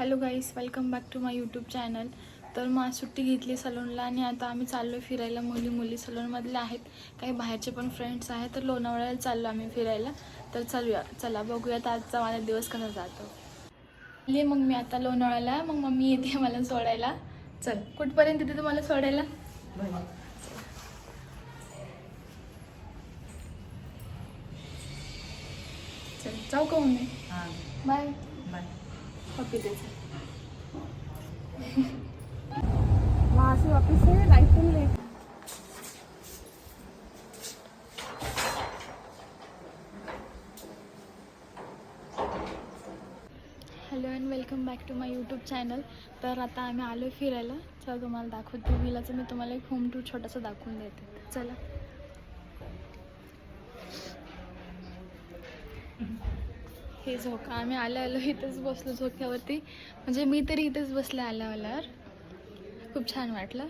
Hello guys, welcome back to my YouTube channel. तर मग आज सुट्टी घेतली सलूनला आणि आता आम्ही चाललो आहे फिरायला. मुली सलूनमधले आहेत, काही बाहेरचे पण फ्रेंड्स आहेत. तर लोणावळ्याला चाललो आम्ही फिरायला. तर चला बघूयात आजचा माझा दिवस कसा जातो. मग मी आता लोणावळ्याला, मग मम्मी येते मला सोडायला. चल, कुठपर्यंत येते तुम्हाला सोडायला? चल जाऊ का मम्मी? Bye bye. ओके त्याचं वहाँ से वापस से राइट टर्न ले. Hello and welcome back to my YouTube channel. तर आता आम्ही आलो फिरायला. चला तुम्हाला दाखवते व्हिलाचं. मी तुम्हाला एक होम टूर छोटासा दाखवून देते. चला. हे झोका आम्ही आलो इथेच बसलो झोक्यावरती. म्हणजे मी तरी इथेच बसले आल्यावर. खूप छान वाटलं.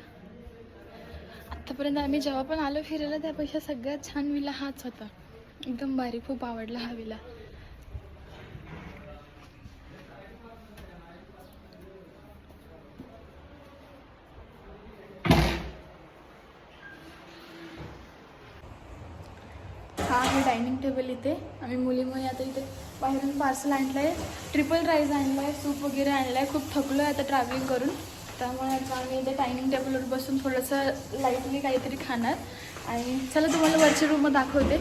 आत्तापर्यंत आम्ही जेव्हा पण आलो फिरायला त्यापेक्षा सगळ्यात छान विला हाच होता. एकदम भारी, खूप आवडला हा विला. हा आहे डायनिंग टेबल. इथे आम्ही मुली आता इथे बाहेरून पार्सल आणलं आहे. ट्रिपल राईस आणलं आहे, सूप वगैरे आणलं आहे. खूप थकलो आहे आता ट्रॅव्हलिंग करून. त्यामुळे आता आम्ही इथे डायनिंग टेबलवर बसून थोडंसं लाईटली काहीतरी खाणार. आणि चला तुम्हाला वरची रूम दाखवते.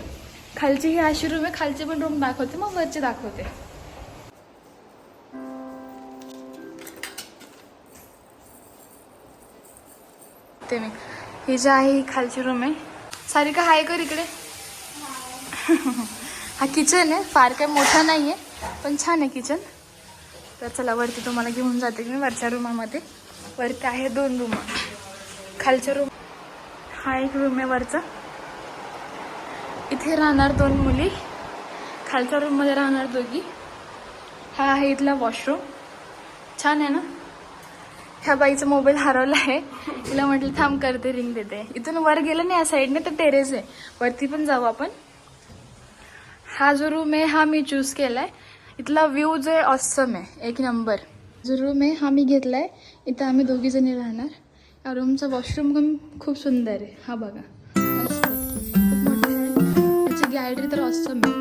खालची ही अशी रूम आहे, खालची पण रूम दाखवते, मग वरची दाखवते. ते मी ही जी आहे ही खालची रूम आहे. सारिका हाय कर इकडे. हा किचन आहे, फार काही मोठा नाही आहे पण छान आहे किचन. तर चला वरती तुम्हाला घेऊन जाते मी वरच्या रूमामध्ये. वरती आहे 2 रूम. खालच्या रूम हा एक रूम आहे वरचा. इथे राहणार 2 मुली, खालच्या रूममध्ये राहणार 2. हा आहे इथला वॉशरूम. छान आहे ना. ह्या बाईचा मोबाईल हरवला आहे. तिला म्हटलं थांब करते, रिंग देते. इथून वर गेलं नाही या साईडने तर टेरेस आहे, वरती पण जाऊ आपण. हा जो रूम आहे हा मी चूज केला आहे. इथला व्ह्यू जो आहे ऑसम आहे, 1 नंबर. जो रूम आहे हा मी घेतला आहे. इथं आम्ही 2 जणी राहणार. या रूमचा वॉशरूम पण खूप सुंदर आहे. हा बघा, मस्त आहे, खूप मोठा आहे. त्याची गॅलरी तर ऑसम आहे.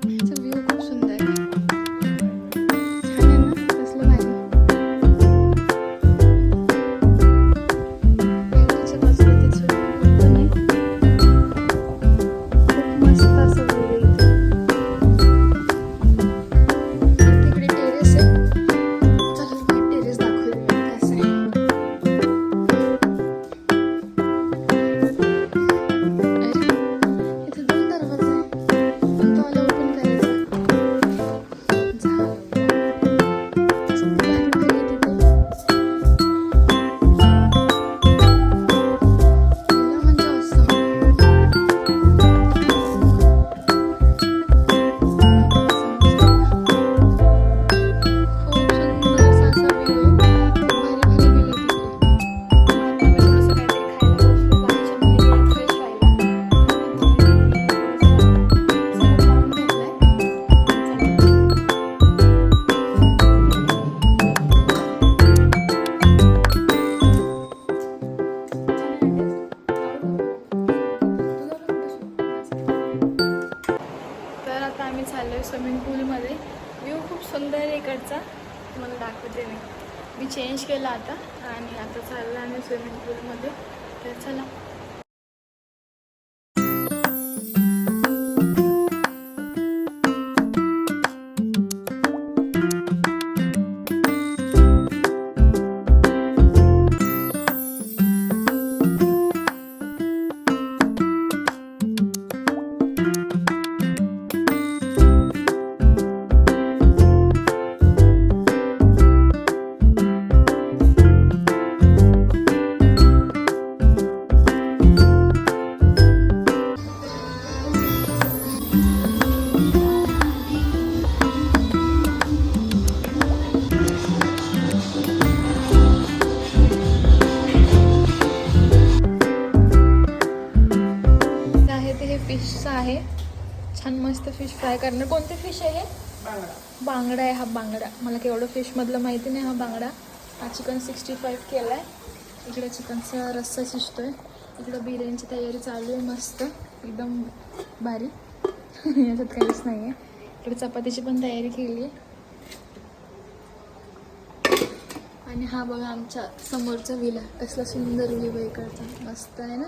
ह्याचा व्ह्यू खूप सुंदर आहे. छान आहे ना, कसलं भारी. देवाच्या बाजूला ते swimming pool पण आहे. खूप मस्त असं व्ह्यू आहे इथे. तिकडे टेरेस आहे. चला तुम्हाला टेरेस दाखवते मी कसं आहे. इथे 2 दरवाजे आहे, पण तो वाला ओपन करायचा. झालं. भारी भारी आहे तिथे. गेलं म्हणजे awesome. खूप सुंदरसा असा व्ह्यू आहे. भारी भारी व्ह्यू आहे तिथे. आता आम्ही थोडंसं काहीतरी खायला बसलो. बाकीच्या मुली गेल्या फ्रेश व्हायला. सगळं खाऊन घेतलंय. तर आता आम्ही चाललोय स्विमिंग पूलमध्ये. व्ह्यू खूप सुंदर आहे इकडचा, तुम्हाला दाखवते मी. मी चेंज केला आता आणि आता चाललो आम्ही स्विमिंग पूलमध्ये. तर चला. फिशचं आहे. छान मस्त फिश फ्राय करणार. कोणते फिश आहे हे? बांगडा आहे हा, बांगडा. मला केवढं फिशमधलं माहिती नाही. हा बांगडा. हा चिकन 65 केला आहे. इकडे चिकनचा रस्सा शिजतोय. इकडं बिर्याणीची तयारी चालू आहे. मस्त एकदम भारी. याच्यात काहीच नाही आहे. इकडे चपातीची पण तयारी केली आहे. आणि हा बघा आमच्या समोरचा विला. कसला सुंदर व्ह्यू आहे इकडचा. मस्त आहे ना.